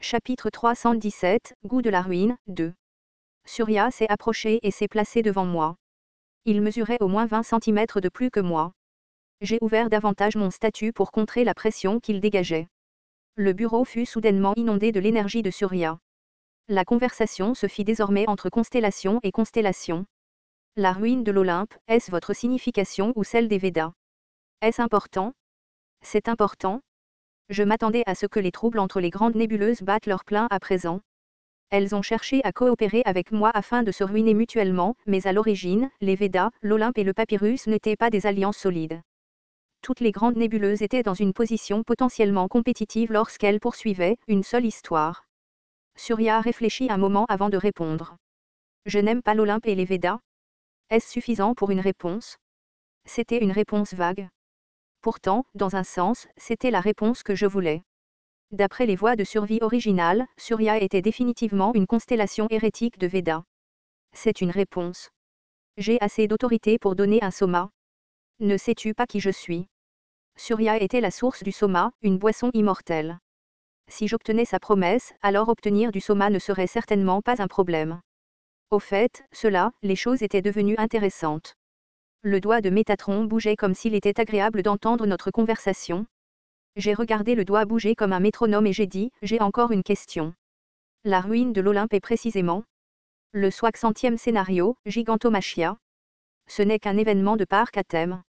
Chapitre 317, Goût de la ruine, 2. Surya s'est approché et s'est placé devant moi. Il mesurait au moins 20 cm de plus que moi. J'ai ouvert davantage mon statut pour contrer la pression qu'il dégageait. Le bureau fut soudainement inondé de l'énergie de Surya. La conversation se fit désormais entre constellation et constellation. La ruine de l'Olympe, est-ce votre signification ou celle des Védas? Est-ce important? C'est important. Je m'attendais à ce que les troubles entre les grandes nébuleuses battent leur plein à présent. Elles ont cherché à coopérer avec moi afin de se ruiner mutuellement, mais à l'origine, les Védas, l'Olympe et le papyrus n'étaient pas des alliances solides. Toutes les grandes nébuleuses étaient dans une position potentiellement compétitive lorsqu'elles poursuivaient une seule histoire. Surya réfléchit un moment avant de répondre. Je n'aime pas l'Olympe et les Védas. Est-ce suffisant pour une réponse? C'était une réponse vague. Pourtant, dans un sens, c'était la réponse que je voulais. D'après les voies de survie originales, Surya était définitivement une constellation hérétique de Védas. C'est une réponse. J'ai assez d'autorité pour donner un soma. Ne sais-tu pas qui je suis? Surya était la source du soma, une boisson immortelle. Si j'obtenais sa promesse, alors obtenir du soma ne serait certainement pas un problème. Au fait, les choses étaient devenues intéressantes. Le doigt de Métatron bougeait comme s'il était agréable d'entendre notre conversation. J'ai regardé le doigt bouger comme un métronome et j'ai dit, j'ai encore une question. La ruine de l'Olympe est précisément le 60e scénario, Gigantomachia. Ce n'est qu'un événement de parc à thème.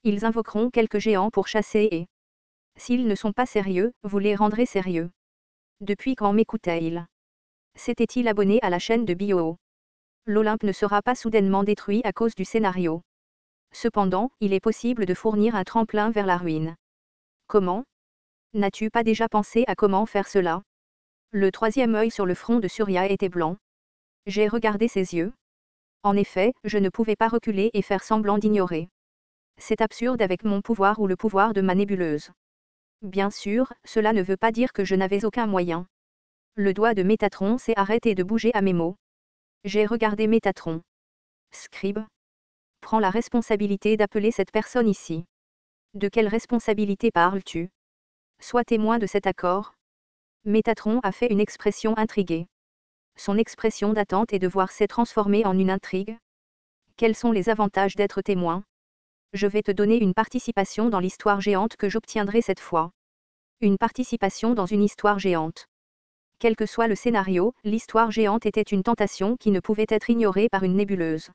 Ils invoqueront quelques géants pour chasser et... S'ils ne sont pas sérieux, vous les rendrez sérieux. Depuis quand m'écoutait-il? S'était-il abonné à la chaîne de Bio? L'Olympe ne sera pas soudainement détruit à cause du scénario. Cependant, il est possible de fournir un tremplin vers la ruine. Comment? N'as-tu pas déjà pensé à comment faire cela? Le troisième œil sur le front de Surya était blanc. J'ai regardé ses yeux. En effet, je ne pouvais pas reculer et faire semblant d'ignorer. C'est absurde avec mon pouvoir ou le pouvoir de ma nébuleuse. Bien sûr, cela ne veut pas dire que je n'avais aucun moyen. Le doigt de Métatron s'est arrêté de bouger à mes mots. J'ai regardé Métatron. Scribe. Prends la responsabilité d'appeler cette personne ici. De quelle responsabilité parles-tu? Sois témoin de cet accord. Métatron a fait une expression intriguée. Son expression d'attente et de voir s'est transformée en une intrigue. Quels sont les avantages d'être témoin? Je vais te donner une participation dans l'histoire géante que j'obtiendrai cette fois. Une participation dans une histoire géante. Quel que soit le scénario, l'histoire géante était une tentation qui ne pouvait être ignorée par une nébuleuse.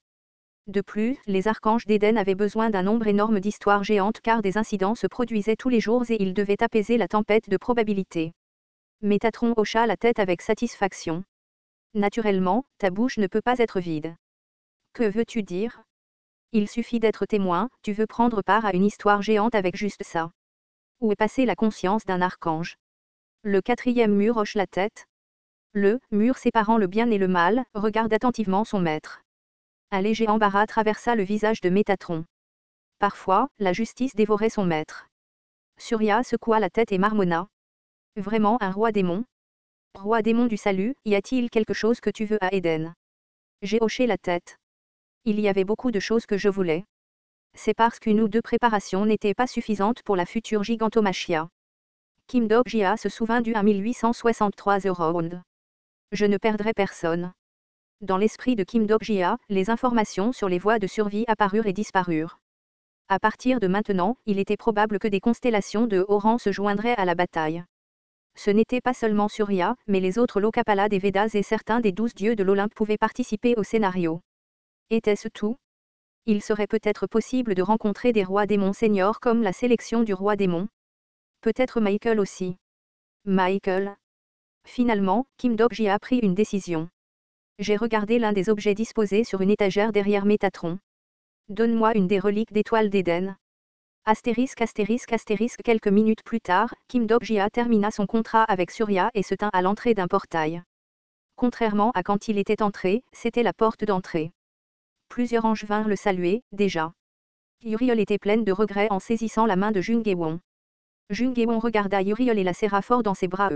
De plus, les archanges d'Éden avaient besoin d'un nombre énorme d'histoires géantes car des incidents se produisaient tous les jours et ils devaient apaiser la tempête de probabilité. Métatron hocha la tête avec satisfaction. Naturellement, ta bouche ne peut pas être vide. Que veux-tu dire? Il suffit d'être témoin, tu veux prendre part à une histoire géante avec juste ça. Où est passée la conscience d'un archange? Le quatrième mur hoche la tête. Le mur séparant le bien et le mal regarde attentivement son maître. Un léger embarras traversa le visage de Métatron. Parfois, la justice dévorait son maître. Surya secoua la tête et marmonna. Vraiment un roi démon? Roi démon du salut, y a-t-il quelque chose que tu veux à Éden? J'ai hoché la tête. Il y avait beaucoup de choses que je voulais. C'est parce qu'une ou deux préparations n'étaient pas suffisantes pour la future gigantomachia. Kim Dog-jia se souvint du 1863 Round. Je ne perdrai personne. Dans l'esprit de Kim Dog-jia, les informations sur les voies de survie apparurent et disparurent. À partir de maintenant, il était probable que des constellations de haut rang se joindraient à la bataille. Ce n'était pas seulement Surya, mais les autres Lokapala des Védas et certains des 12 dieux de l'Olympe pouvaient participer au scénario. Était-ce tout? Il serait peut-être possible de rencontrer des rois démons seniors comme la sélection du roi démon. Peut-être Michael aussi. Michael. Finalement, Kim Dog-jia a pris une décision. J'ai regardé l'un des objets disposés sur une étagère derrière Métatron. Donne-moi une des reliques d'étoiles d'Éden. Astérisque astérisque astérisque. Quelques minutes plus tard, Kim Dog-jia termina son contrat avec Surya et se tint à l'entrée d'un portail. Contrairement à quand il était entré, c'était la porte d'entrée. Plusieurs anges vinrent le saluer, déjà. Uriel était pleine de regrets en saisissant la main de Jungewon. Jungewon regarda Uriel et la serra fort dans ses bras.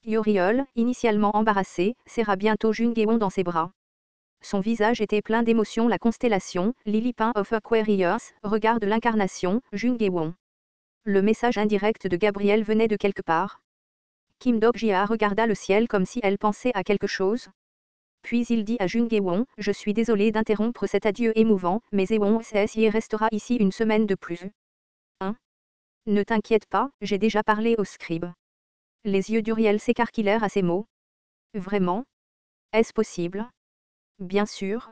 Uriel, initialement embarrassé, serra bientôt Jungewon dans ses bras. Son visage était plein d'émotion. La constellation, Lilipin of Aquarius, regarde l'incarnation, Jungewon. Le message indirect de Gabriel venait de quelque part. Kim Dok-jia regarda le ciel comme si elle pensait à quelque chose. Puis il dit à Jung Hae-won, je suis désolé d'interrompre cet adieu émouvant, mais Hae-won SSI restera ici une semaine de plus. Hein? Ne t'inquiète pas, j'ai déjà parlé au scribe. Les yeux d'Uriel s'écarquillèrent à ces mots. Vraiment? Est-ce possible? Bien sûr.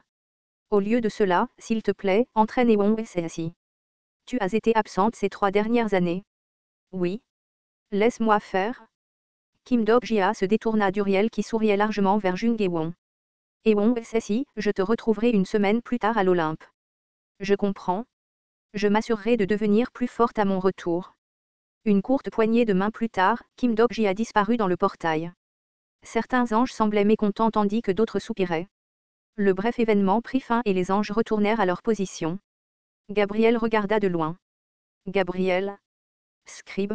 Au lieu de cela, s'il te plaît, entraîne Hae-won SSI. Tu as été absente ces 3 dernières années. Oui. Laisse-moi faire. Kim Dok-jia se détourna d'Uriel qui souriait largement vers Jung Hae-won. Hae-won SSI, je te retrouverai une semaine plus tard à l'Olympe. Je comprends. Je m'assurerai de devenir plus forte à mon retour. Une courte poignée de main plus tard, Kim Dok-jia disparut dans le portail. Certains anges semblaient mécontents tandis que d'autres soupiraient. Le bref événement prit fin et les anges retournèrent à leur position. Gabriel regarda de loin. Gabriel. Scribe.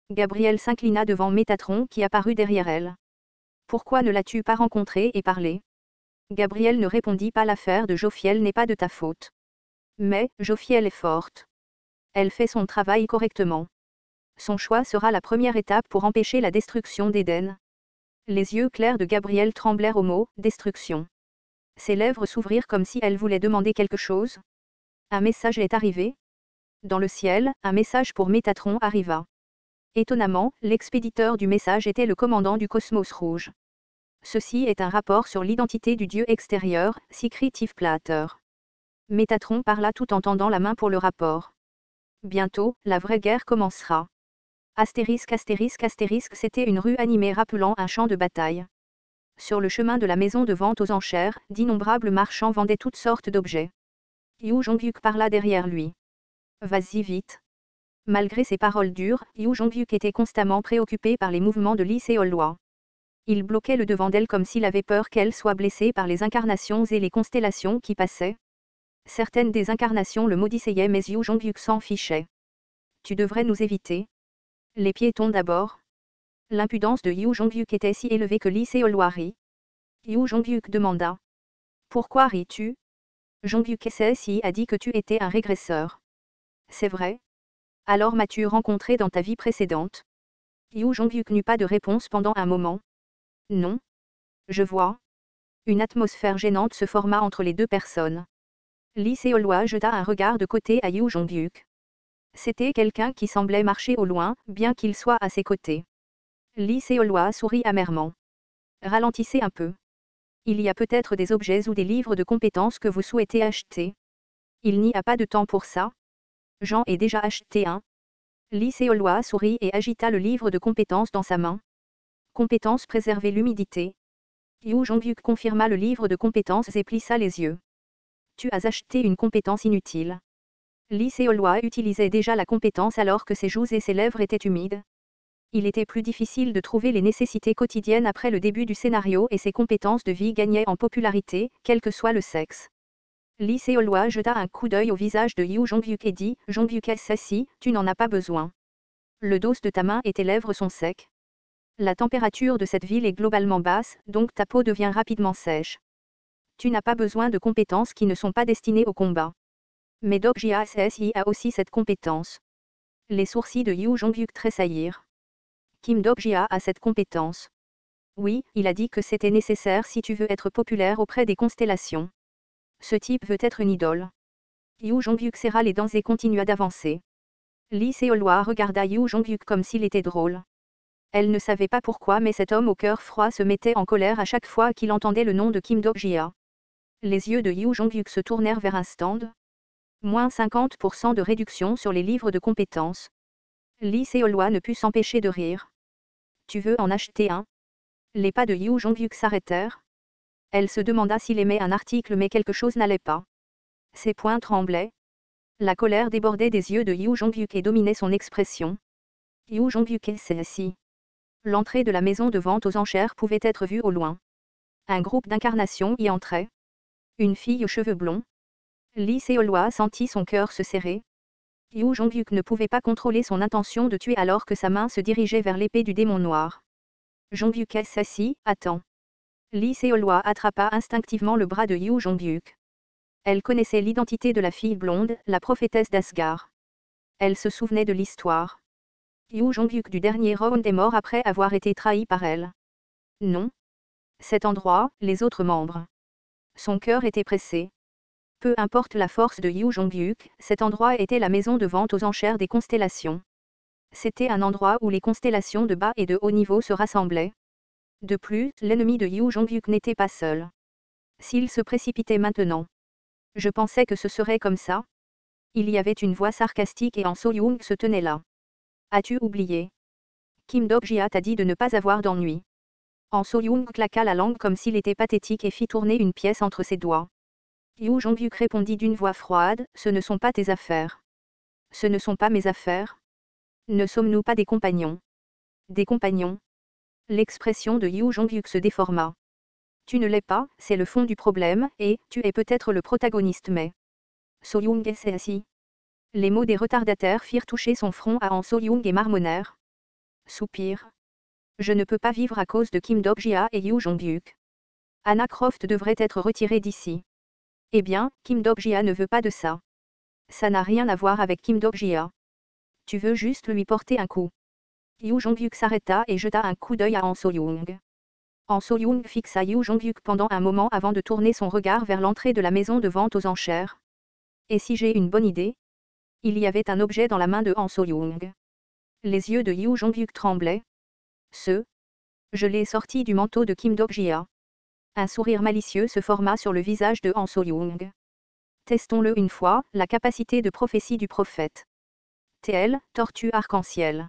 Gabriel s'inclina devant Métatron qui apparut derrière elle. Pourquoi ne l'as-tu pas rencontré et parlé? Gabriel ne répondit pas. L'affaire de Jophiel n'est pas de ta faute. Mais, Jophiel est forte. Elle fait son travail correctement. Son choix sera la première étape pour empêcher la destruction d'Éden. Les yeux clairs de Gabriel tremblèrent au mot « destruction ». Ses lèvres s'ouvrirent comme si elle voulait demander quelque chose. Un message est arrivé. Dans le ciel, un message pour Métatron arriva. Étonnamment, l'expéditeur du message était le commandant du Cosmos Rouge. Ceci est un rapport sur l'identité du dieu extérieur, Secret Platter. Métatron parla tout en tendant la main pour le rapport. Bientôt, la vraie guerre commencera. Astérisque astérisque astérisque, c'était une rue animée rappelant un champ de bataille. Sur le chemin de la maison de vente aux enchères, d'innombrables marchands vendaient toutes sortes d'objets. Yu Jongyuk parla derrière lui. Vas-y vite. Malgré ses paroles dures, Yu Jongyuk était constamment préoccupé par les mouvements de Lee Seol-hwa. Il bloquait le devant d'elle comme s'il avait peur qu'elle soit blessée par les incarnations et les constellations qui passaient. Certaines des incarnations le maudissaient mais Yu Jongyuk s'en fichait. Tu devrais nous éviter. Les piétons d'abord. L'impudence de Yu Jongyuk était si élevée que Lee Seol-hwa rit. Yu Jongyuk demanda. Pourquoi ris-tu? Jongyuk SSI a dit que tu étais un régresseur. C'est vrai? Alors m'as-tu rencontré dans ta vie précédente? Yu Jongyuk n'eut pas de réponse pendant un moment. Non. Je vois. Une atmosphère gênante se forma entre les deux personnes. Lee Seol-hwa jeta un regard de côté à Yu Jongyuk. C'était quelqu'un qui semblait marcher au loin, bien qu'il soit à ses côtés. Lee Seol-hwa sourit amèrement. Ralentissez un peu. Il y a peut-être des objets ou des livres de compétences que vous souhaitez acheter. Il n'y a pas de temps pour ça. J'en ai déjà acheté un. Lee Seol-hwa sourit et agita le livre de compétences dans sa main. Compétence préserver l'humidité. Yu Jongyuk confirma le livre de compétences et plissa les yeux. Tu as acheté une compétence inutile. Lee Seol-hwa utilisait déjà la compétence alors que ses joues et ses lèvres étaient humides. Il était plus difficile de trouver les nécessités quotidiennes après le début du scénario et ses compétences de vie gagnaient en popularité, quel que soit le sexe. Lee Seol-hwa jeta un coup d'œil au visage de Yu Jongyuk et dit, Jongyuk SSI, tu n'en as pas besoin. Le dos de ta main et tes lèvres sont secs. La température de cette ville est globalement basse, donc ta peau devient rapidement sèche. Tu n'as pas besoin de compétences qui ne sont pas destinées au combat. Mais Dok-jia SSI a aussi cette compétence. Les sourcils de Yu Jongyuk tressaillirent. Kim Dok-jia a cette compétence. Oui, il a dit que c'était nécessaire si tu veux être populaire auprès des constellations. Ce type veut être une idole. Yu Jongyuk serra les dents et continua d'avancer. Lee Seol-hwa regarda Yu Jongyuk comme s'il était drôle. Elle ne savait pas pourquoi mais cet homme au cœur froid se mettait en colère à chaque fois qu'il entendait le nom de Kim Dok-jia. Les yeux de Yu Jongyuk se tournèrent vers un stand. Moins 50% de réduction sur les livres de compétences. Lee Seol-hwa ne put s'empêcher de rire. Tu veux en acheter un? Les pas de Yu Jongyuk s'arrêtèrent. Elle se demanda s'il aimait un article mais quelque chose n'allait pas. Ses poings tremblaient. La colère débordait des yeux de Yu Jongyuk et dominait son expression. Yu Jongyuk SSI. L'entrée de la maison de vente aux enchères pouvait être vue au loin. Un groupe d'incarnations y entrait. Une fille aux cheveux blonds. Lee Seol-hwa sentit son cœur se serrer. Yu Jongyuk ne pouvait pas contrôler son intention de tuer alors que sa main se dirigeait vers l'épée du démon noir. Jongyuk SSI, attends. Lee Seol-hwa attrapa instinctivement le bras de Yu Jongyuk. Elle connaissait l'identité de la fille blonde, la prophétesse d'Asgard. Elle se souvenait de l'histoire. Yoo Jong-hyuk du dernier round est mort après avoir été trahi par elle. Non. Cet endroit, les autres membres. Son cœur était pressé. Peu importe la force de Yoo Jong-hyuk, cet endroit était la maison de vente aux enchères des constellations. C'était un endroit où les constellations de bas et de haut niveau se rassemblaient. De plus, l'ennemi de Yoo Jong-hyuk n'était pas seul. S'il se précipitait maintenant. Je pensais que ce serait comme ça. Il y avait une voix sarcastique et Han So-young se tenait là. As-tu oublié? Kim Dok-jia t'a dit de ne pas avoir d'ennui. Han So-young claqua la langue comme s'il était pathétique et fit tourner une pièce entre ses doigts. Yoo Jong-hyuk répondit d'une voix froide, ce ne sont pas tes affaires. Ce ne sont pas mes affaires. Ne sommes-nous pas des compagnons? Des compagnons? L'expression de Yoo Jong-hyuk se déforma. Tu ne l'es pas, c'est le fond du problème, et tu es peut-être le protagoniste mais... So-young s'est assis. Les mots des retardataires firent toucher son front à Han So-young et marmonnèrent. Soupir. Je ne peux pas vivre à cause de Kim Dok-jia et Yoo Jong-hyuk. Anna Croft devrait être retirée d'ici. Eh bien, Kim Dok-jia ne veut pas de ça. Ça n'a rien à voir avec Kim Dok-jia. Tu veux juste lui porter un coup. Yoo Jong-hyuk s'arrêta et jeta un coup d'œil à Han So-young. Han So-young fixa Yoo Jong-hyuk pendant un moment avant de tourner son regard vers l'entrée de la maison de vente aux enchères. Et si j'ai une bonne idée? Il y avait un objet dans la main de Han So-young. Les yeux de Yoo Jong-hyuk tremblaient. Je l'ai sorti du manteau de Kim Dok-jia. Un sourire malicieux se forma sur le visage de Han So-young. Testons-le une fois, la capacité de prophétie du prophète. TL, tortue arc-en-ciel.